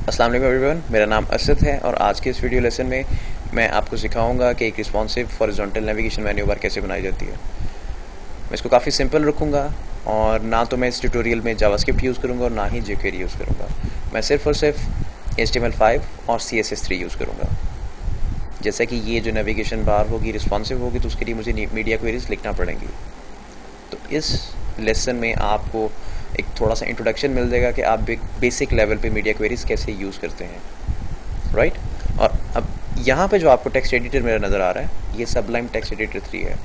अस्सलाम वालेकुम एवरीवन, मेरा नाम असद है और आज के इस वीडियो लेसन में मैं आपको सिखाऊंगा कि एक responsive horizontal navigation menu bar कैसे बनाई जाती है। मैं इसको काफ़ी सिंपल रखूँगा और ना तो मैं इस ट्यूटोरियल में जावास्क्रिप्ट यूज़ करूँगा और ना ही jQuery यूज़ करूँगा। मैं सिर्फ और सिर्फ HTML5 और CSS3 यूज़ करूँगा। जैसा कि ये जो नेविगेशन बार होगी रिस्पॉन्सिव होगी तो उसके लिए मुझे मीडिया क्वेरीज लिखना पड़ेंगी। तो इस लेसन में आपको एक थोड़ा सा इंट्रोडक्शन मिल जाएगा कि आप बेसिक लेवल पे मीडिया क्वेरीज कैसे यूज़ करते हैं, राइट। और अब यहाँ पे जो आपको टेक्स्ट एडिटर मेरा नज़र आ रहा है ये सबलाइम टेक्स्ट एडिटर 3 है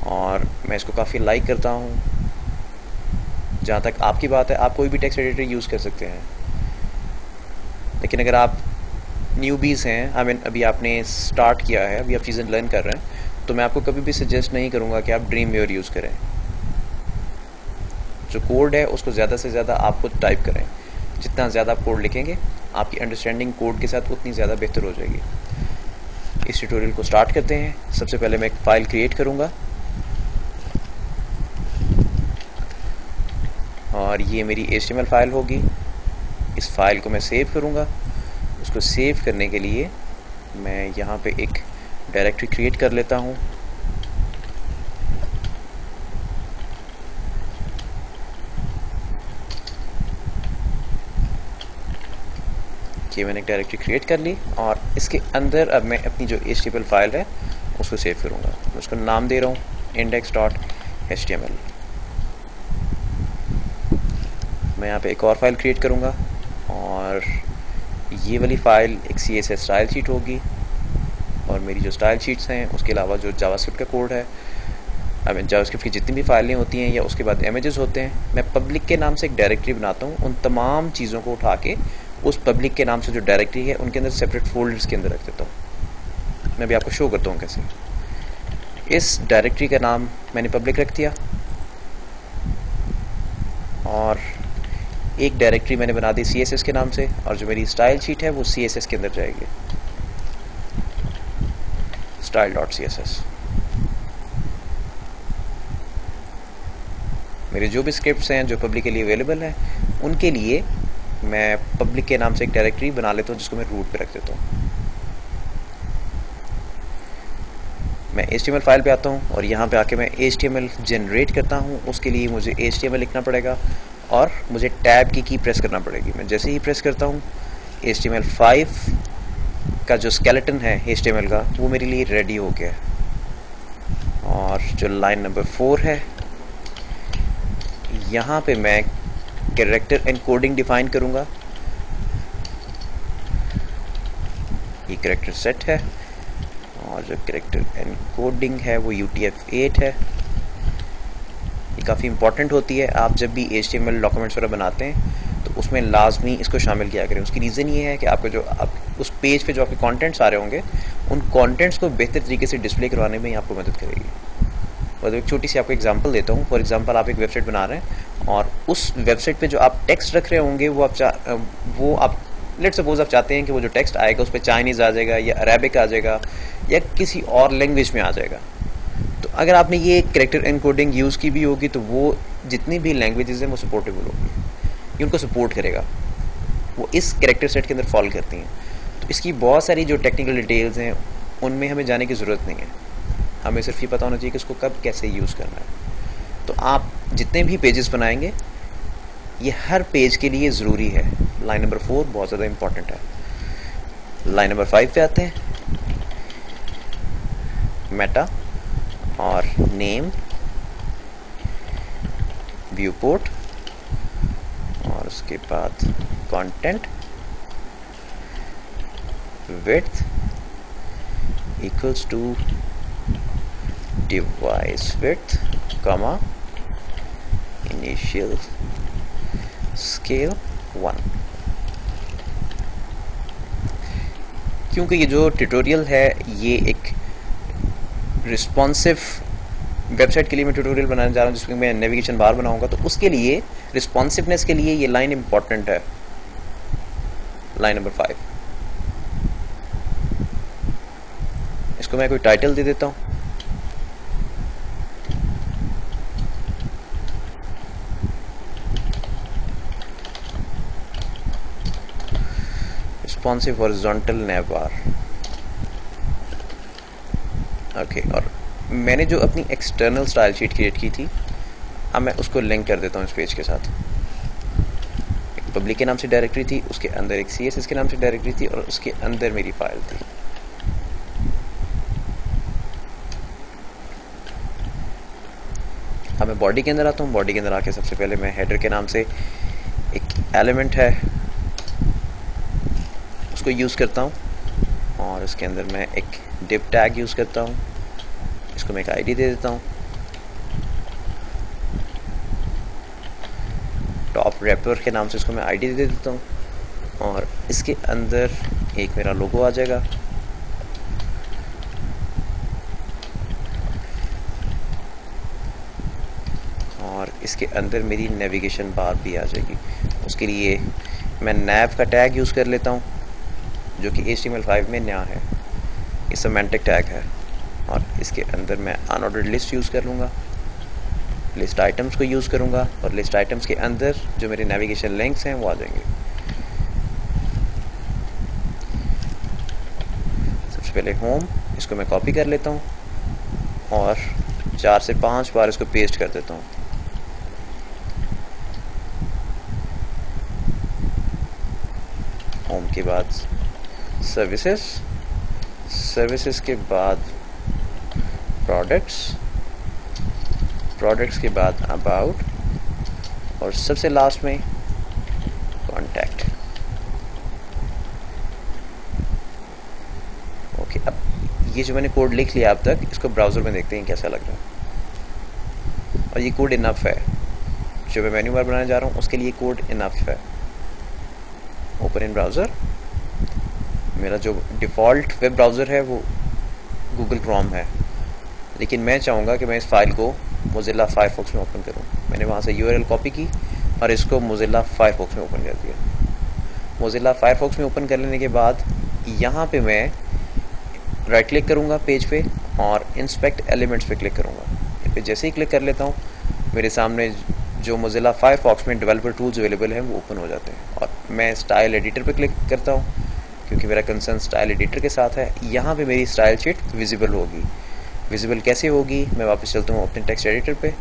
और मैं इसको काफ़ी लाइक करता हूँ। जहाँ तक आपकी बात है, आप कोई भी टेक्स्ट एडिटर यूज़ कर सकते हैं, लेकिन अगर आप न्यूबीज़ हैं, अभी आपने स्टार्ट किया है, अभी आप चीज़ें लर्न कर रहे हैं, तो मैं आपको कभी भी सजेस्ट नहीं करूँगा कि आप ड्रीमवेयर यूज़ करें। जो कोड है उसको ज़्यादा से ज़्यादा आप खुद टाइप करें। जितना ज़्यादा आप कोड लिखेंगे आपकी अंडरस्टैंडिंग कोड के साथ उतनी ज़्यादा बेहतर हो जाएगी। इस ट्यूटोरियल को स्टार्ट करते हैं। सबसे पहले मैं एक फ़ाइल क्रिएट करूँगा और ये मेरी HTML फाइल होगी। इस फाइल को मैं सेव करूँगा। उसको सेव करने के लिए मैं यहाँ पे एक डायरेक्टरी क्रिएट कर लेता हूँ। ये मैंने एक डायरेक्टरी क्रिएट कर ली और इसके अंदर अब मैं अपनी जो HTML फाइल है उसको सेव करूँगा। मैं उसका नाम दे रहा हूँ index.html। मैं यहाँ पे एक और फाइल क्रिएट करूँगा और ये वाली फ़ाइल एक CSS स्टाइल शीट होगी और मेरी जो स्टाइल शीट्स हैं उसके अलावा जो जावास्क्रिप्ट का कोड है, जावास्क्रिप्ट की जितनी भी फाइलें होती हैं या उसके बाद इमेजेस होते हैं, मैं पब्लिक के नाम से एक डायरेक्टरी बनाता हूँ। उन तमाम चीज़ों को उठा के उस पब्लिक के नाम से जो डायरेक्टरी है उनके अंदर सेपरेट फोल्डर्स के अंदर रख देता हूँ। मैं भी आपको शो करता हूँ कैसे। इस डायरेक्टरी का नाम मैंने पब्लिक रख दिया और एक डायरेक्टरी मैंने बना दी CSS के नाम से और जो मेरी स्टाइल शीट है वो CSS के अंदर जाएगी, style.css। मेरे जो भी स्क्रिप्ट्स हैं जो पब्लिक के लिए अवेलेबल हैं उनके लिए मैं पब्लिक के नाम से एक डायरेक्टरी बना लेता हूँ जिसको मैं रूट पे रख देता हूँ। मैं HTML फाइल पे आता हूँ और यहाँ पे आके मैं HTML जनरेट करता हूँ। उसके लिए मुझे HTML लिखना पड़ेगा और मुझे टैब की प्रेस करना पड़ेगी। मैं जैसे ही प्रेस करता हूँ HTML5 का जो स्केलेटन है HTML का वो मेरे लिए रेडी हो गया है। और जो लाइन नंबर 4 है यहाँ पे मैं कैरेक्टर एनकोडिंग डिफाइन करूँगा। ये कैरेक्टर सेट है और जो कैरेक्टर एनकोडिंग है वो UTF-8 है। ये काफ़ी इंपॉर्टेंट होती है। आप जब भी HTML डॉक्यूमेंट्स वगैरह बनाते हैं तो उसमें लाजमी इसको शामिल किया करें। उसकी रीज़न ये है कि आपको जो उस पेज पे जो आपके कंटेंट्स आ रहे होंगे उन कंटेंट्स को बेहतर तरीके से डिस्प्ले करवाने में ही आपको मदद करेगी। मतलब एक छोटी सी आपको एग्जांपल देता हूँ। फॉर एग्जांपल आप एक वेबसाइट बना रहे हैं और उस वेबसाइट पे जो आप टेक्स्ट रख रहे होंगे वो आप लेट्स सपोज आप चाहते हैं कि वो जो टेक्स्ट आएगा उस पर चाइनीज़ आ जाएगा या अरेबिक आ जाएगा या किसी और लैंग्वेज में आ जाएगा। तो अगर आपने ये कैरेक्टर एनकोडिंग यूज़ की भी होगी तो वो जितनी भी लैंग्वेजेस हैं वो सपोर्टेबल होगी, ये उनको सपोर्ट करेगा, वो इस कैरेक्टर सेट के अंदर फॉल करती हैं। तो इसकी बहुत सारी जो टेक्निकल डिटेल्स हैं उनमें हमें जाने की ज़रूरत नहीं है। हमें सिर्फ ये पता होना चाहिए कि इसको कब कैसे यूज़ करना है। तो आप जितने भी पेजेस बनाएंगे ये हर पेज के लिए ज़रूरी है। लाइन नंबर 4 बहुत ज़्यादा इंपॉर्टेंट है। लाइन नंबर 5 पे आते हैं। मेटा और नेम, व्यू पोर्ट और उसके बाद content, width equals to device width, comma initial scale 1। क्योंकि ये जो ट्यूटोरियल है ये एक रिस्पॉन्सिव वेबसाइट के लिए मैं ट्यूटोरियल बनाने जा रहा हूँ जिसमें मैं नेविगेशन बार बनाऊंगा, तो उसके लिए रिस्पॉन्सिवनेस के लिए ये लाइन इंपॉर्टेंट है। लाइन नंबर 5, इसको मैं कोई टाइटल दे देता हूँ। रिस्पॉन्सिव हॉरिजॉन्टल नैव बार। ओके, और मैंने जो अपनी एक्सटर्नल स्टाइल शीट क्रिएट की थी, अब मैं उसको लिंक कर देता हूँ इस पेज के साथ। एक पब्लिक के नाम से डायरेक्टरी थी, उसके अंदर एक CSS के नाम से डायरेक्टरी थी, और उसके अंदर मेरी फाइल थी। अब मैं बॉडी के अंदर आता हूँ। बॉडी के अंदर आके सबसे पहले मैं हेडर के नाम से एक एलिमेंट है उसको यूज़ करता हूँ, और उसके अंदर मैं एक डिव टैग यूज़ करता हूँ। इसको मैं एक आईडी दे देता हूँ। टॉप रैपर के नाम से इसको मैं आईडी दे देता हूँ, और इसके अंदर एक मेरा लोगो आ जाएगा। और इसके अंदर मेरी नेविगेशन बार भी आ जाएगी। उसके लिए मैं नैव का टैग यूज़ कर लेता हूँ, जो कि HTML5 में नया है। ये सेमेंटिक टैग है, और इसके अंदर मैं अनऑर्डर्ड लिस्ट यूज़ कर लूँगा। लिस्ट आइटम्स को यूज़ करूँगा, और लिस्ट आइटम्स के अंदर जो मेरे नेविगेशन लिंक्स हैं वो आ जाएंगे। सबसे पहले होम, इसको मैं कॉपी कर लेता हूँ और 4 से 5 बार इसको पेस्ट कर देता हूँ। होम के बाद सर्विसेज, सर्विसेज के बाद प्रोडक्ट्स, प्रोडक्ट्स के बाद अबाउट, और सबसे लास्ट में कॉन्टैक्ट। ओके, अब ये जो मैंने कोड लिख लिया अब तक, इसको ब्राउज़र में देखते हैं कैसा लग रहा है। और ये कोड इनफ है, जो मैं मेन्यू बार बनाने जा रहा हूँ उसके लिए कोड इनफ है। Open in browser. मेरा जो डिफ़ॉल्ट वेब ब्राउज़र है वो गूगल क्रोम है, लेकिन मैं चाहूँगा कि मैं इस फाइल को मोज़िला फायरफॉक्स में ओपन करूँ। मैंने वहाँ से URL कॉपी की और इसको मोज़िला फायरफॉक्स में ओपन कर दिया। मोज़िला फायरफॉक्स में ओपन कर लेने के बाद यहाँ पे मैं राइट क्लिक करूँगा पेज पे, और इंस्पेक्ट एलिमेंट्स पे क्लिक करूँगा। इस पर जैसे ही क्लिक कर लेता हूँ, मेरे सामने जो मोज़िला फायरफॉक्स में डेवलपर टूल्स अवेलेबल हैं वो ओपन हो जाते हैं। और मैं स्टाइल एडिटर पे क्लिक करता हूँ, क्योंकि मेरा कंसर्न स्टाइल एडिटर के साथ है। यहाँ पे मेरी स्टाइल शीट विजिबल होगी। विजिबल कैसे होगी, मैं वापस चलता हूँ अपने टेक्स्ट एडिटर पे,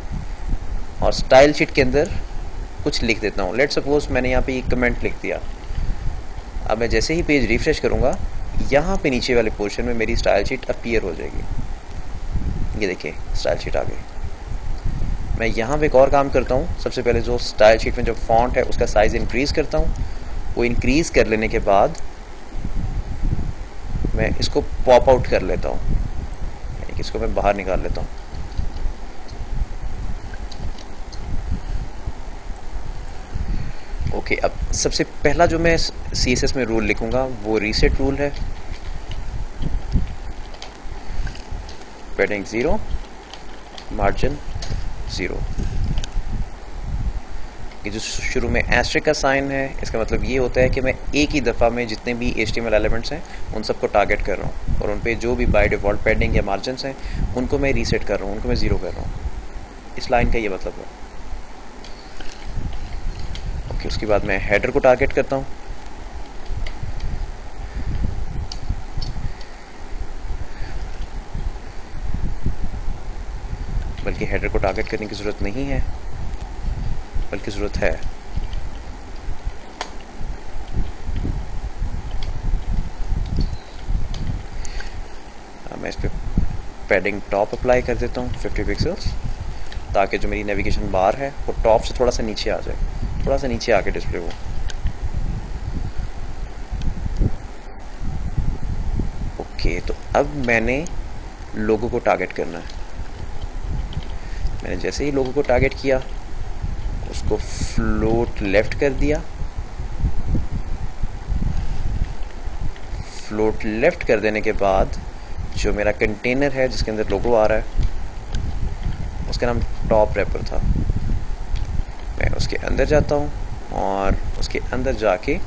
और स्टाइल शीट के अंदर कुछ लिख देता हूँ। लेट सपोज मैंने यहाँ पे एक कमेंट लिख दिया। अब मैं जैसे ही पेज रिफ्रेश करूँगा, यहाँ पे नीचे वाले पोर्शन में मेरी स्टाइल शीट अपीयर हो जाएगी। ये देखिए स्टाइल शीट आ गई। मैं यहाँ पे एक और काम करता हूँ। सबसे पहले जो स्टाइल शीट में जो फॉन्ट है उसका साइज़ इंक्रीज़ करता हूँ। वो इंक्रीज़ कर लेने के बाद मैं इसको पॉप आउट कर लेता हूँ, यानी कि इसको मैं बाहर निकाल लेता हूँ। ओके, अब सबसे पहला जो मैं CSS में रूल लिखूँगा वो रीसेट रूल है। Padding 0, margin 0। ये जो शुरू में एस्ट्रिक का साइन है, इसका मतलब ये होता है कि मैं एक ही दफ़ा में जितने भी HTML एलिमेंट्स हैं उन सबको टारगेट कर रहा हूँ, और उन पे जो भी बाय डिफ़ॉल्ट पैडिंग या मार्जिन्स हैं उनको मैं रीसेट कर रहा हूँ, उनको मैं 0 कर रहा हूँ। इस लाइन का ये मतलब है। ओके, उसके बाद मैं हेडर को टारगेट करता हूँ। बल्कि हेडर को टारगेट करने की ज़रूरत नहीं है, बल्कि ज़रूरत है। मैं इस पर पैडिंग टॉप अप्लाई कर देता हूँ 50 पिक्सल्स, ताकि जो मेरी नेविगेशन बार है वो टॉप से थोड़ा सा नीचे आ जाए, थोड़ा सा नीचे आके डिस्प्ले हो। ओके, तो अब मैंने लोगो को टारगेट करना है। मैंने जैसे ही लोगो को टारगेट किया, उसको फ्लोट लेफ्ट कर दिया। फ्लोट लेफ्ट कर देने के बाद जो मेरा कंटेनर है जिसके अंदर लोगो आ रहा है, उसका नाम टॉप रैपर था। मैं उसके अंदर जाता हूँ और उसके अंदर जाके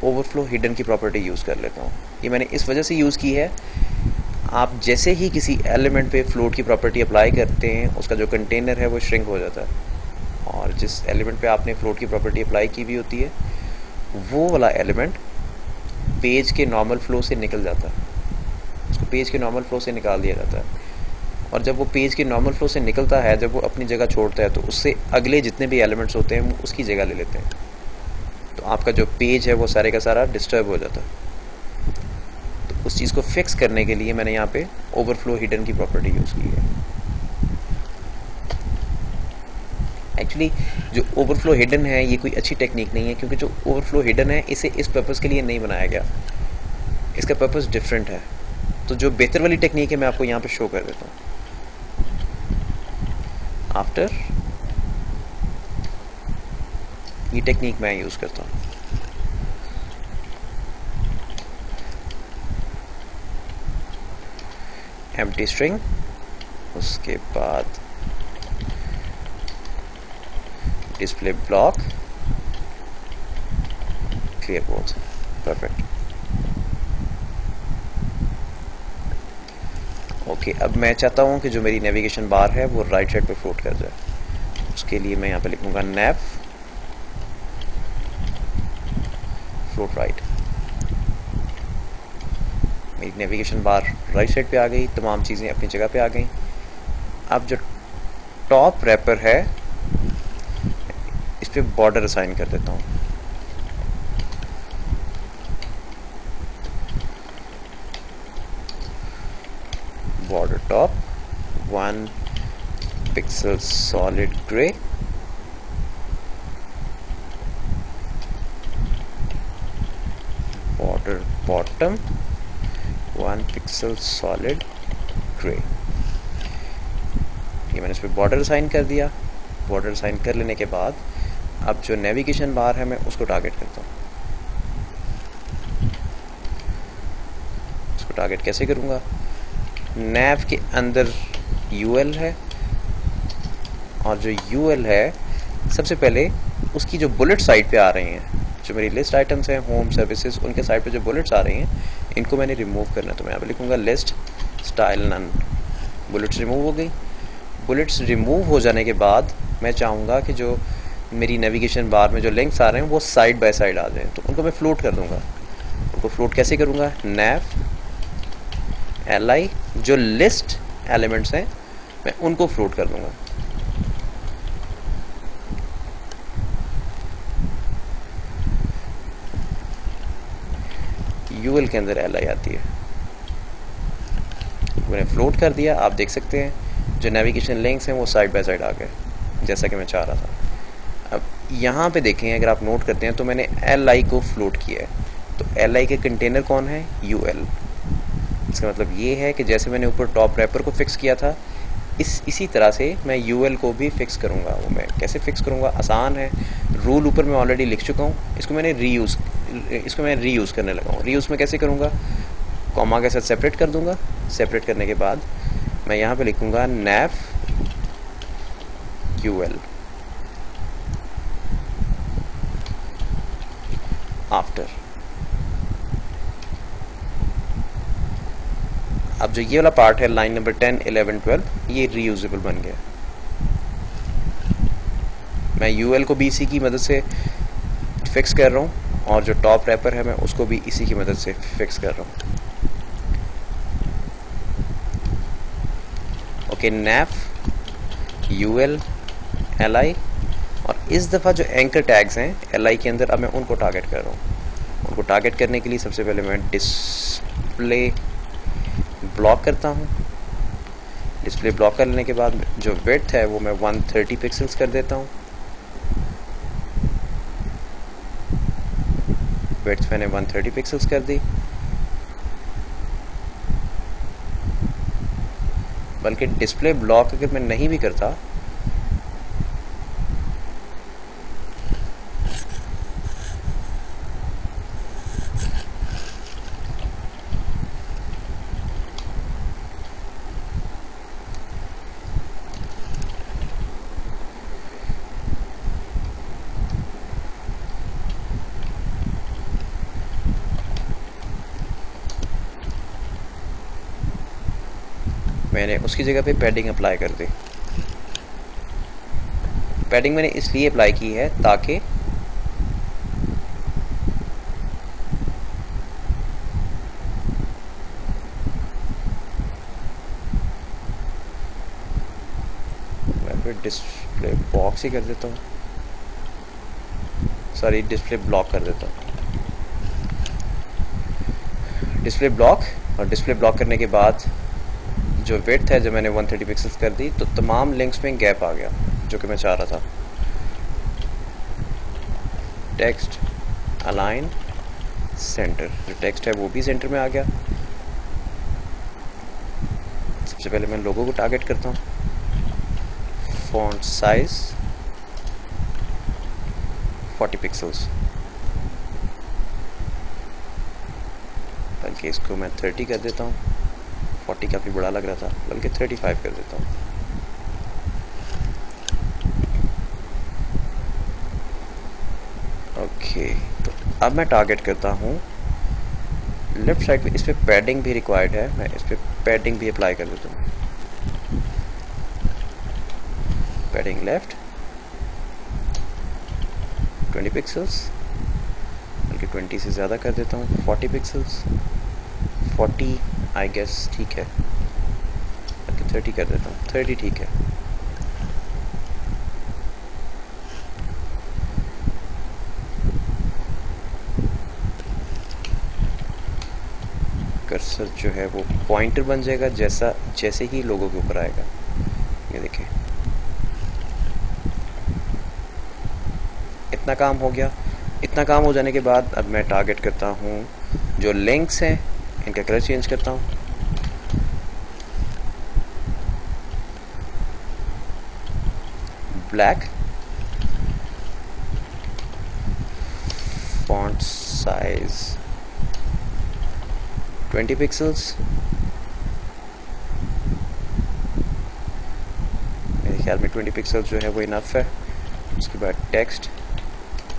ओवरफ्लो हिडन की प्रॉपर्टी यूज़ कर लेता हूँ। ये मैंने इस वजह से यूज़ की है, आप जैसे ही किसी एलिमेंट पे फ्लोट की प्रॉपर्टी अप्लाई करते हैं, उसका जो कंटेनर है वो श्रिंक हो जाता है, और जिस एलिमेंट पे आपने फ्लोट की प्रॉपर्टी अप्लाई की हुई होती है वो वाला एलिमेंट पेज के नॉर्मल फ्लो से निकल जाता है, उसको पेज के नॉर्मल फ्लो से निकाल दिया जाता है। और जब वो पेज के नॉर्मल फ्लो से निकलता है, जब वो अपनी जगह छोड़ता है, तो उससे अगले जितने भी एलिमेंट्स होते हैं वो उसकी जगह ले लेते हैं। तो आपका जो पेज है वो सारे का सारा डिस्टर्ब हो जाता है। तो उस चीज़ को फिक्स करने के लिए मैंने यहाँ पे ओवरफ्लो हिडन की प्रॉपर्टी यूज़ की है। एक्चुअली जो ओवरफ्लो हिडन है ये कोई अच्छी टेक्निक नहीं है, क्योंकि जो ओवरफ्लो हिडन है इसे इस पर्पज़ के लिए नहीं बनाया गया, इसका पर्पज़ डिफरेंट है। तो जो बेहतर वाली टेक्निक है मैं आपको यहाँ पे शो कर देता हूँ। आफ्टर ये टेक्निक मैं यूज़ करता हूँ। एम्प्टी स्ट्रिंग, उसके बाद display block, clear both, perfect. Okay, अब मैं चाहता हूँ कि जो मेरी नेविगेशन बार है वो राइट साइड पे फ्लोट कर जाए। उसके लिए मैं यहाँ पे लिखूँगा नेव फ्लोट राइट। मेरी नेविगेशन बार राइट साइड पे आ गई, तमाम चीज़ें अपनी जगह पे आ गई। अब जो टॉप रैपर है इस पे बॉर्डर असाइन कर देता हूँ। Border top 1 pixel solid grey, border bottom 1 pixel solid grey. ये मैंने इस पर बॉर्डर असाइन कर दिया। बॉर्डर असाइन कर लेने के बाद अब जो नेविगेशन बार है मैं उसको टारगेट करता हूँ। उसको टारगेट कैसे करूँगा? नैव के अंदर यूएल है, और जो यूएल है सबसे पहले उसकी जो बुलेट साइड पे आ रही हैं, जो मेरी लिस्ट आइटम्स हैं होम सर्विसेज, उनके साइड पे जो बुलेट्स आ रही हैं इनको मैंने रिमूव करना है। तो मैं यहाँ पे लिखूँगा list style none. Bullets remove हो गई। बुलेट्स रिमूव हो जाने के बाद मैं चाहूँगा कि जो मेरी नेविगेशन बार में जो लिंक्स आ रहे हैं वो साइड बाय साइड आ जाएं, तो उनको मैं फ्लोट कर दूँगा। उनको फ्लोट कैसे करूँगा? नैव li, जो लिस्ट एलिमेंट्स हैं मैं उनको फ्लोट कर दूँगा। यूएल के अंदर li आती है, मैंने फ्लोट कर दिया। आप देख सकते हैं जो नेविगेशन लिंक्स हैं वो साइड बाय साइड आ गए जैसा कि मैं चाह रहा था। अब यहाँ पे देखें, अगर आप नोट करते हैं तो मैंने li को फ्लोट किया है। तो li के कंटेनर कौन है? यूएल। इसका मतलब ये है कि जैसे मैंने ऊपर टॉप रैपर को फिक्स किया था इसी तरह से मैं यूएल को भी फिक्स करूँगा। वो मैं कैसे फिक्स करूँगा? आसान है। रूल ऊपर मैं ऑलरेडी लिख चुका हूँ, इसको मैं रीयूज़ करने लगा हूँ। रीयूज़ में कैसे करूँगा? कॉमा के साथ सेपरेट कर दूँगा। सेपरेट करने के बाद मैं यहाँ पे लिखूँगा नैव यूएल आफ्टर। अब जो ये वाला पार्ट है लाइन नंबर 10, 11, 12 ये रीयूजेबल बन गया। मैं यूएल को भी इसी की मदद से फिक्स कर रहा हूँ, और जो टॉप रैपर है मैं उसको भी इसी की मदद से फिक्स कर रहा हूँ। ओके, नैव यूएल li, और इस दफ़ा जो एंकर टैग्स हैं li के अंदर अब मैं उनको टारगेट कर रहा हूँ। उनको टारगेट करने के लिए सबसे पहले मैं डिस्प्ले ब्लॉक करता हूँ। डिस्प्ले ब्लॉक कर लेने के बाद जो विड्थ है वो मैं 130 पिक्सल्स कर देता हूँ। विड्थ मैंने 130 पिक्सल्स कर दी। बल्कि डिस्प्ले ब्लॉक अगर मैं नहीं भी करता मैंने उसकी जगह पे पैडिंग अप्लाई कर दी। पैडिंग मैंने इसलिए अप्लाई की है ताकि मैं फिर डिस्प्ले बॉक्स ही कर देता हूँ, सॉरी डिस्प्ले ब्लॉक कर देता हूँ, डिस्प्ले ब्लॉक। और डिस्प्ले ब्लॉक करने के बाद जो विड्थ है जो मैंने 130 पिक्सल्स कर दी, तो तमाम लिंक्स में गैप आ गया जो कि मैं चाह रहा था। टेक्स्ट अलाइन सेंटर, जो टेक्स्ट है वो भी सेंटर में आ गया। सबसे पहले मैं लोगो को टारगेट करता हूँ। फॉन्ट साइज 40 पिक्सल्स, बल्कि इसको मैं 30 कर देता हूँ, 40 काफ़ी बड़ा लग रहा था, बल्कि 35 कर देता हूँ। ओके, तो अब मैं टारगेट करता हूँ लेफ्ट साइड पे। इस पर पैडिंग भी रिक्वायर्ड है, मैं इस पर पैडिंग भी अप्लाई कर देता हूँ। पैडिंग लेफ्ट 20 पिक्सल्स, बल्कि 20 से ज़्यादा कर देता हूँ, 40 पिक्सल्स, 40 आई गेस ठीक है, बल्कि 30 कर देता हूँ, 30 ठीक है। कर्सर जो है वो पॉइंटर बन जाएगा जैसे ही लोगों के ऊपर आएगा। ये देखिए, इतना काम हो गया। इतना काम हो जाने के बाद अब मैं टारगेट करता हूँ जो लिंक्स हैं, इनका कलर चेंज करता हूँ। ब्लैक, फॉन्ट साइज 20 पिक्सल्स, मेरे ख्याल में 20 पिक्सल्स जो है वो इनफ है। उसके बाद टेक्स्ट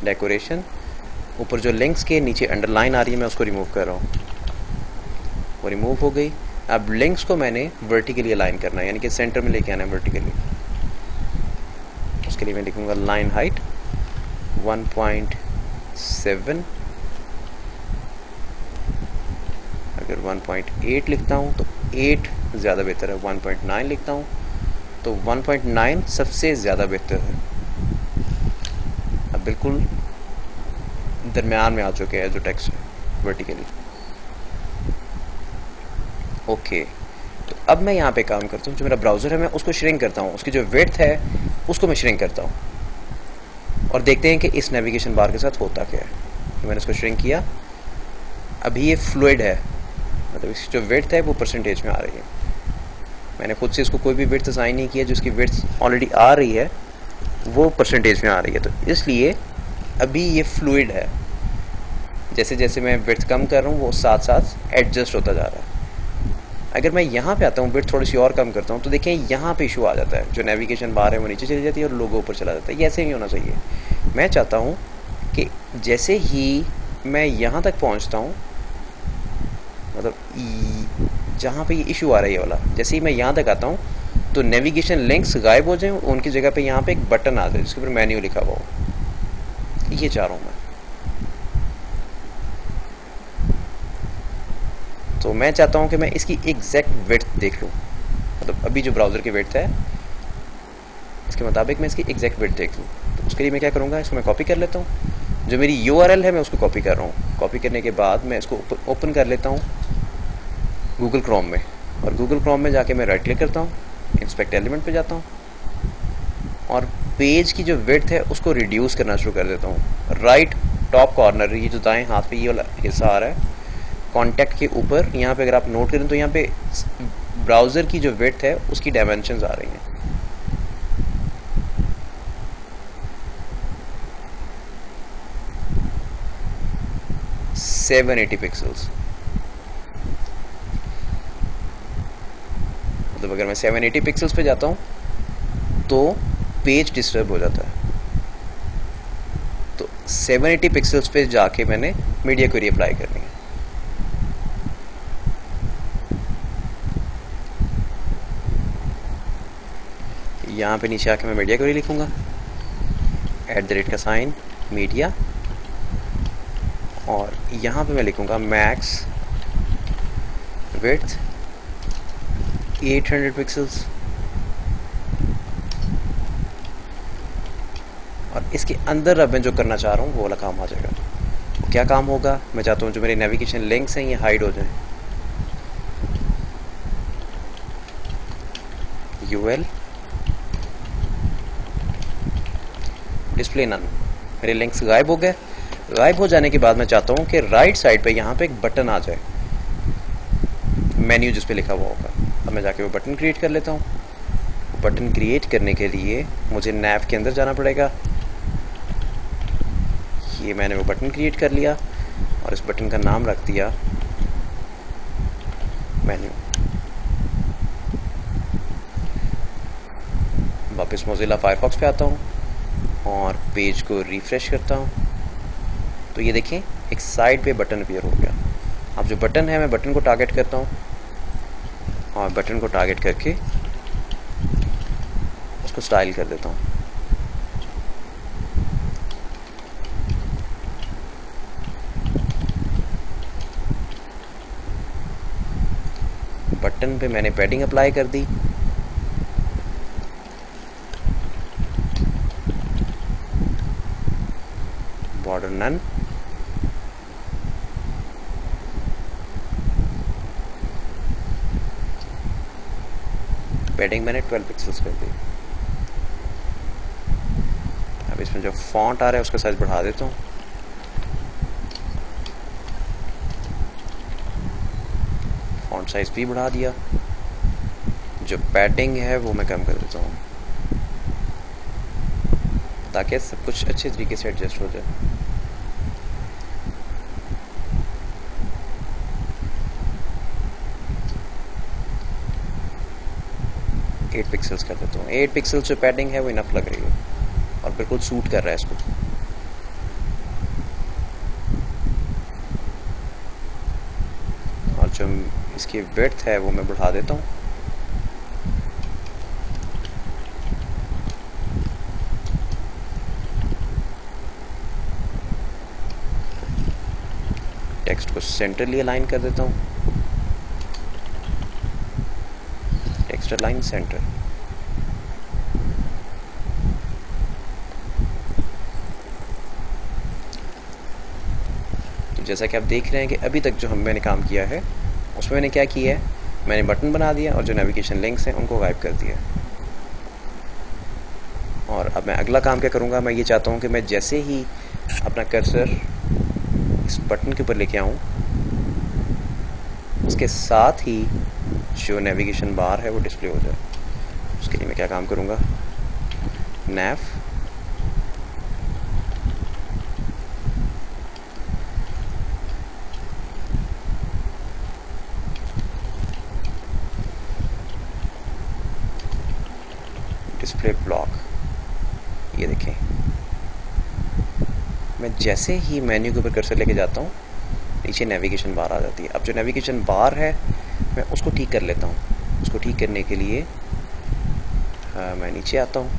डेकोरेशन, ऊपर जो लिंक्स के नीचे अंडरलाइन आ रही है मैं उसको रिमूव कर रहा हूँ, वो रिमूव हो गई। अब लिंक्स को मैंने वर्टिकली अलाइन करना है, यानी कि सेंटर में लेके आना है वर्टिकली। उसके लिए मैं लिखूँगा लाइन हाइट 1.7, अगर 1.8 लिखता हूँ तो 8 ज़्यादा बेहतर है, 1.9 लिखता हूँ तो 1.9 सबसे ज़्यादा बेहतर है। अब बिल्कुल दरमियान में आ चुके हैं जो टेक्स्ट है वर्टिकली। ओके, तो अब मैं यहाँ पे काम करता हूँ, जो मेरा ब्राउज़र है मैं उसको श्रिंक करता हूँ, उसकी जो विड्थ है उसको मैं श्रिंक करता हूँ, और देखते हैं कि इस नेविगेशन बार के साथ होता क्या है। तो मैंने इसको श्रिंक किया, अभी ये फ्लूइड है, मतलब इसकी जो विड्थ है वो परसेंटेज में आ रही है। मैंने खुद से इसको कोई भी विड्थ असाइन नहीं किया, जिसकी विड्थ ऑलरेडी आ रही है वो परसेंटेज में आ रही है, तो इसलिए अभी ये फ्लूइड है। जैसे जैसे मैं विड्थ कम कर रहा हूँ वो साथ साथ एडजस्ट होता जा रहा है। अगर मैं यहाँ पे आता हूँ, विड्थ थोड़ी सी और कम करता हूँ, तो देखें यहाँ पे इशू आ जाता है, जो नेविगेशन बार है वो नीचे चली जाती है और लोगो ऊपर चला जाता है। ये ऐसे नहीं होना चाहिए। मैं चाहता हूँ कि जैसे ही मैं यहाँ तक पहुँचता हूँ, मतलब जहाँ पे ये इशू आ रही है वाला, जैसे ही मैं यहाँ तक आता हूँ तो नेविगेशन लिंक्स गायब हो जाएं, उनकी जगह पे यहाँ पे एक बटन आ जाए जिसके ऊपर मेन्यू लिखा हुआ हो। ये चाह रहा हूँ मैं। तो मैं चाहता हूँ कि मैं इसकी एग्जैक्ट विड्थ देख लूँ, मतलब अभी जो ब्राउज़र की विड्थ है इसके मुताबिक मैं इसकी एग्जैक्ट विड्थ देख लूँ। तो उसके लिए मैं क्या करूँगा, इसको मैं कॉपी कर लेता हूँ। जो मेरी URL है मैं उसको कॉपी कर रहा हूँ। कॉपी करने के बाद मैं इसको ओपन कर लेता हूँ गूगल क्रोम में, और गूगल क्रोम में जाके मैं राइट क्लिक करता हूँ, इंस्पेक्ट एलिमेंट पे जाता हूँ और पेज की जो विड्थ है उसको रिड्यूस करना शुरू कर देता हूँ। राइट टॉप कॉर्नर, ये जो दाएं हाथ पे ये वाला हिस्सा आ रहा है कॉन्टैक्ट के ऊपर, यहाँ पे अगर आप नोट करें तो यहाँ पे ब्राउज़र की जो विड्थ है उसकी डायमेंशंस आ रही हैं। सेवन 780 पिक्सल्स, मतलब अगर मैं 780 पिक्सल्स पे जाता हूँ तो पेज डिस्टर्ब हो जाता है। तो 780 पिक्सल्स पे जाके मैंने मीडिया क्वेरी अप्लाई करनी है। यहाँ पे नीचे आके मैं मीडिया क्वेरी लिखूंगा, @ का साइन मीडिया, और यहाँ पे मैं लिखूँगा मैक्स विड्थ 800 पिक्सल्स, और इसके अंदर अब मैं जो करना चाह रहा हूँ वो वाला काम आ जाएगा। क्या काम होगा, मैं चाहता हूँ जो मेरे नेविगेशन लिंक्स हैं ये हाइड हो जाएं। UL डिस्प्ले नन, मेरे लिंक्स गायब हो गए। गायब हो जाने के बाद मैं चाहता हूँ कि राइट साइड पे यहाँ पे एक बटन आ जाए, मेन्यू जिस पे लिखा हुआ होगा। अब मैं जाके वो बटन क्रिएट कर लेता हूँ। बटन क्रिएट करने के लिए मुझे नैव के अंदर जाना पड़ेगा। ये मैंने वो बटन क्रिएट कर लिया और इस बटन का नाम रख दिया मेन्यू। वापस मोज़िला फायरफॉक्स पे आता हूँ और पेज को रिफ्रेश करता हूँ, तो ये देखें एक साइड पे बटन अपीयर हो गया। अब जो बटन है मैं बटन को टारगेट करता हूँ और बटन को टारगेट करके उसको स्टाइल कर देता हूँ। बटन पे मैंने पैडिंग अप्लाई कर दी। बॉर्डर नन, पैडिंग मैंने 12 पिक्सल्स कर दी। अब इसमें जो फॉन्ट आ रहा है उसका साइज बढ़ा देता हूँ। फॉन्ट साइज भी बढ़ा दिया। जो पैडिंग है वो मैं कम कर देता हूँ ताकि सब कुछ अच्छे तरीके से एडजस्ट हो जाए। 8 पिक्सल्स कर देता हूँ। 8 पिक्सल्स जो पैडिंग है वो इनफ लग रही है और बिल्कुल सूट कर रहा है इसको। और जो इसकी विड्थ है वो मैं बढ़ा देता हूँ। टेक्स्ट को सेंटरली अलाइन कर देता हूँ। Text align centre. तो जैसा कि आप देख रहे हैं कि अभी तक जो मैंने काम किया है उसमें मैंने क्या किया है, मैंने बटन बना दिया और जो नेविगेशन लिंक्स हैं उनको गायब कर दिया। और अब मैं अगला काम क्या करूँगा, मैं ये चाहता हूँ कि मैं जैसे ही अपना कर्सर इस बटन के ऊपर लेके आऊँ उसके साथ ही जो नेविगेशन बार है वो डिस्प्ले हो जाए। उसके लिए मैं क्या काम करूँगा, नैव डिस्प्ले ब्लॉक। ये देखें मैं जैसे ही मेन्यू के ऊपर कर्सर लेके जाता हूँ नीचे नेविगेशन बार आ जाती है। अब जो नेविगेशन बार है मैं उसको ठीक कर लेता हूँ। उसको ठीक करने के लिए मैं नीचे आता हूँ।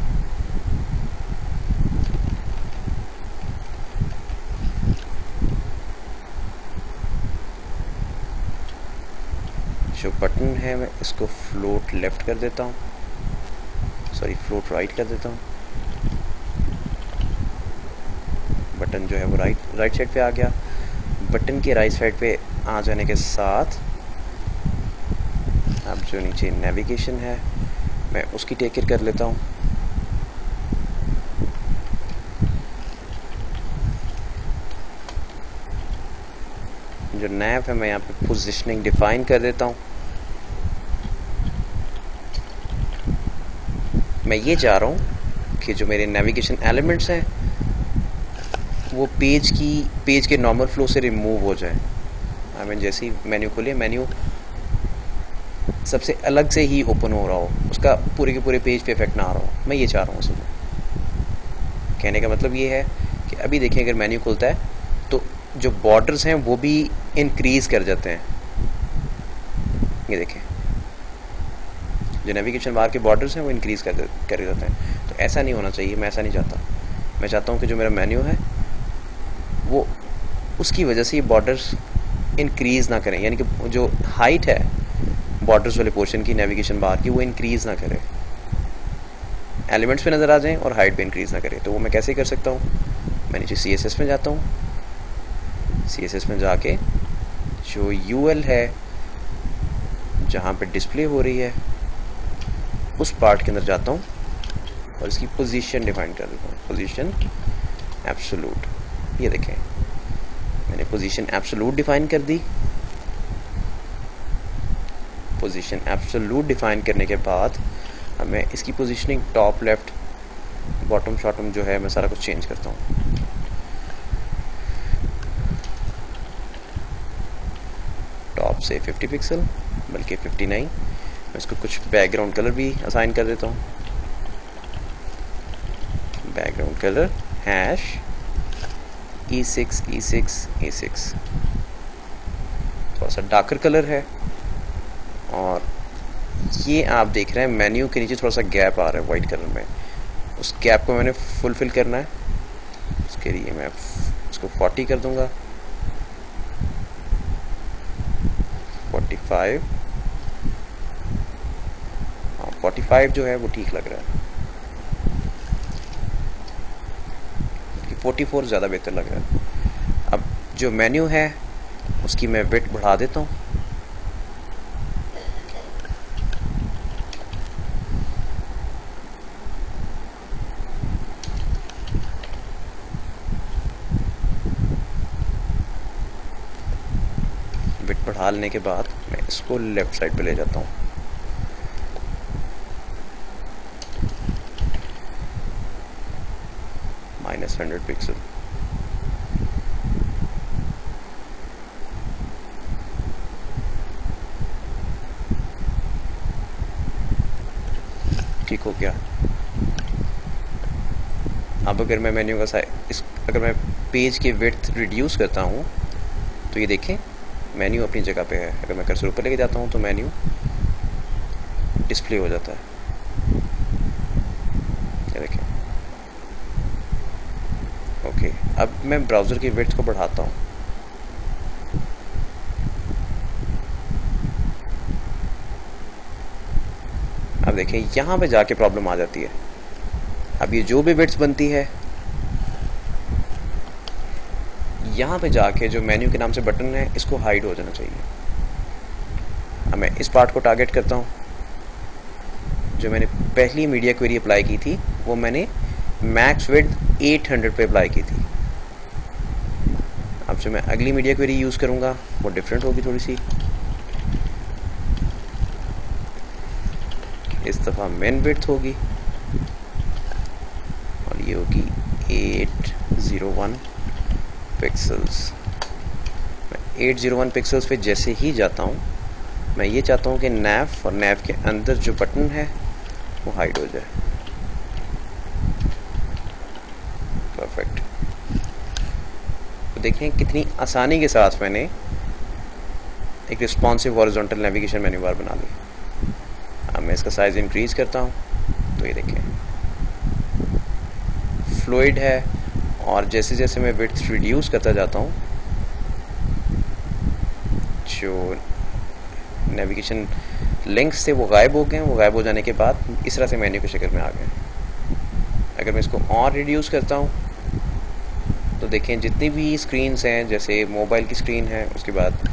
जो बटन है मैं इसको फ्लोट लेफ्ट कर देता हूँ, सॉरी फ्लोट राइट कर देता हूँ। बटन जो है वो राइट साइड पे आ गया। बटन के राइट साइड पे आ जाने के साथ अब जो नीचे नेविगेशन है मैं उसकी टेक केयर कर लेता हूँ। जो नैव है मैं यहाँ पे पोजीशनिंग डिफाइन कर देता हूँ। मैं ये चाह रहा हूँ कि जो मेरे नेविगेशन एलिमेंट्स हैं वो पेज के नॉर्मल फ्लो से रिमूव हो जाए। आई मीन जैसे ही मेन्यू खोलिए मेन्यू सबसे अलग से ही ओपन हो रहा हो, उसका पूरे के पूरे पेज पे इफेक्ट ना आ रहा हो। मैं ये चाह रहा हूँ असल में। कहने का मतलब ये है कि अभी देखिए अगर मेन्यू खुलता है तो जो बॉर्डर्स हैं वो भी इंक्रीज कर जाते हैं। ये देखें जो नेविगेशन बार के बॉर्डर्स हैं वो इंक्रीज कर जाते हैं। तो ऐसा नहीं होना चाहिए, मैं ऐसा नहीं चाहता। मैं चाहता हूँ कि जो मेरा मेन्यू है वो उसकी वजह से ये बॉर्डर्स इंक्रीज़ ना करें, यानी कि जो हाइट है बॉर्डर्स वाले पोर्शन की नेविगेशन बार की वो इंक्रीज़ ना करे, एलिमेंट्स पे नज़र आ जाएं और हाइट पे इंक्रीज़ ना करे। तो वो मैं कैसे कर सकता हूँ, मैं नीचे CSS में जाता हूँ, CSS में जाके जो UL है जहाँ पे डिस्प्ले हो रही है उस पार्ट के अंदर जाता हूँ और इसकी पोजीशन डिफाइन कर देता हूँ, पोजीशन एब्सोल्यूट। ये देखें मैंने पोजीशन एब्सोल्यूट डिफाइन कर दी। पोजीशन एब्सोल्यूट डिफाइन करने के बाद अब मैं इसकी पोजीशनिंग टॉप लेफ्ट बॉटम शॉटम जो है मैं सारा कुछ चेंज करता हूँ। टॉप से 50 पिक्सल बल्कि 59। मैं इसको कुछ बैकग्राउंड कलर भी असाइन कर देता हूँ। Background colour hash E6 E6 E6, थोड़ा सा डार्कर कलर है। और ये आप देख रहे हैं मेन्यू के नीचे थोड़ा सा गैप आ रहा है वाइट कलर में, उस गैप को मैंने फुलफिल करना है। उसके लिए मैं इसको 40 कर दूंगा, 45। हाँ 45 जो है वो ठीक लग रहा है, 44 ज़्यादा बेहतर लग रहा है। अब जो मेन्यू है उसकी मैं विड्थ बढ़ा देता हूँ। विड्थ बढ़ा लेने के बाद मैं इसको लेफ्ट साइड पे ले जाता हूँ। -100 पिक्सल। ठीक हो गया। अब अगर मैं मेन्यू का अगर मैं पेज की विड्थ रिड्यूस करता हूँ तो ये देखें मेन्यू अपनी जगह पे है। अगर मैं कर्सर ऊपर लेके जाता हूँ तो मेन्यू डिस्प्ले हो जाता है। ये देखें। ओके, अब मैं ब्राउज़र की विड्थ को बढ़ाता हूँ। अब देखें यहाँ पे जाके प्रॉब्लम आ जाती है। अब ये जो भी विड्थ बनती है यहाँ पे जाके जो मेन्यू के नाम से बटन है इसको हाइड हो जाना चाहिए। अब मैं इस पार्ट को टारगेट करता हूँ। जो मैंने पहली मीडिया क्वेरी अप्लाई की थी वो मैंने मैक्स विड्थ 800 पे अप्लाई की थी। अब जो मैं अगली मीडिया क्वेरी यूज़ करूँगा वो डिफरेंट होगी थोड़ी सी। इस दफ़ा मेन विड्थ होगी और ये होगी 801 पिक्सल्स। मैं 801 पिक्सल्स पे जैसे ही जाता हूँ मैं ये चाहता हूँ कि नैव और नैव के अंदर जो बटन है वो हाइड हो जाए। परफेक्ट। तो देखें कितनी आसानी के साथ मैंने एक responsive horizontal navigation menu bar बना ली। अब मैं इसका साइज़ इंक्रीज़ करता हूँ तो ये देखें फ्लूइड है। और जैसे जैसे मैं विड्थ रिड्यूस करता जाता हूँ जो नेविगेशन लिंक्स थे वो गायब हो गए। वो गायब हो जाने के बाद इस तरह से मेन्यू की शक्ल में आ गए। अगर मैं इसको और रिड्यूस करता हूँ तो देखें जितनी भी स्क्रीन्स हैं, जैसे मोबाइल की स्क्रीन है, उसके बाद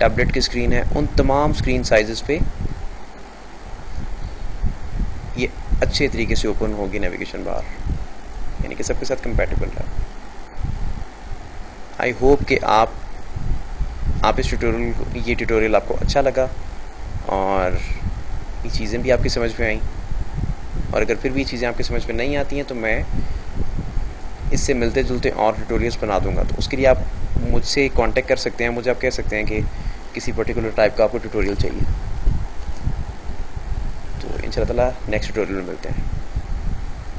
टैबलेट की स्क्रीन है, उन तमाम स्क्रीन साइज़ पे ये अच्छे तरीके से ओपन होगी नेविगेशन बार, यानी कि सबके साथ कंपैटिबल है। आई होप कि आप इस ये ट्यूटोरियल आपको अच्छा लगा और ये चीज़ें भी आपकी समझ में आई। और अगर फिर भी चीज़ें आपकी समझ में नहीं आती हैं तो मैं इससे मिलते जुलते और ट्यूटोरियल्स बना दूंगा। तो उसके लिए आप मुझसे कांटेक्ट कर सकते हैं। मुझे आप कह सकते हैं कि किसी पर्टिकुलर टाइप का आपको ट्यूटोरियल चाहिए। तो इंशाल्लाह नेक्स्ट ट्यूटोरियल में मिलते हैं।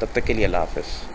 तब तक के लिए अल्लाह हाफ़िज़।